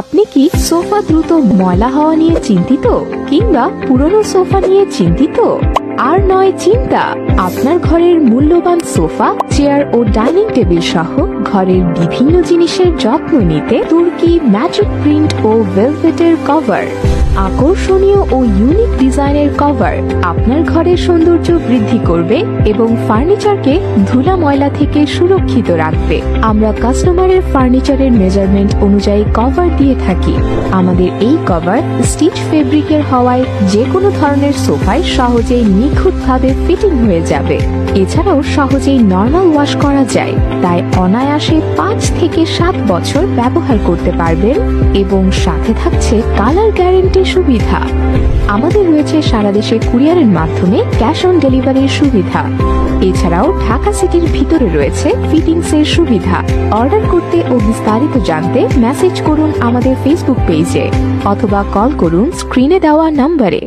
আপনি কি সোফা দ্রুত ময়লা হওয়া নিয়ে চিন্তিত, কিংবা পুরনো সোফা নিয়ে চিন্তিত? আর নয় চিন্তা, আপনার ঘরের মূল্যবান সোফা, চেয়ার ও ডাইনিং টেবিল সহ ঘরের বিভিন্ন জিনিসের যত্ন নিতে তুর্কি ম্যাজিক প্রিন্ট ও ভেলভেটের কভার। আকর্ষণীয় ও ইউনিক ডিজাইনের কভার আপনার ঘরের সৌন্দর্য বৃদ্ধি করবে এবং ফার্নিচারকে ধুলা ময়লা থেকে সুরক্ষিত রাখবে। আমরা কাস্টমারের ফার্নিচারের মেজারমেন্ট অনুযায়ী কভার দিয়ে থাকি। আমাদের এই কভার স্টিচ ফেব্রিকের হওয়ায় যে কোনো ধরনের সোফায় সহজেই নিখুঁতভাবে ফিটিং হয়ে যাবে। এছাড়াও সহজেই নরমাল ওয়াশ করা যায়, তাই অনায়াসে 5 থেকে 7 বছর ব্যবহার করতে পারবেন এবং সাথে থাকছে কালার গ্যারেন্টি সুবিধা। আমাদের রয়েছে সারা দেশে কুরিয়ারের মাধ্যমে ক্যাশ অন ডেলিভারির সুবিধা। এছাড়াও ঢাকা সিটির ভিতরে রয়েছে ফিটিংসের সুবিধা। অর্ডার করতে ও বিস্তারিত জানতে মেসেজ করুন আমাদের ফেসবুক পেজে অথবা কল করুন স্ক্রিনে দেওয়া নম্বরে।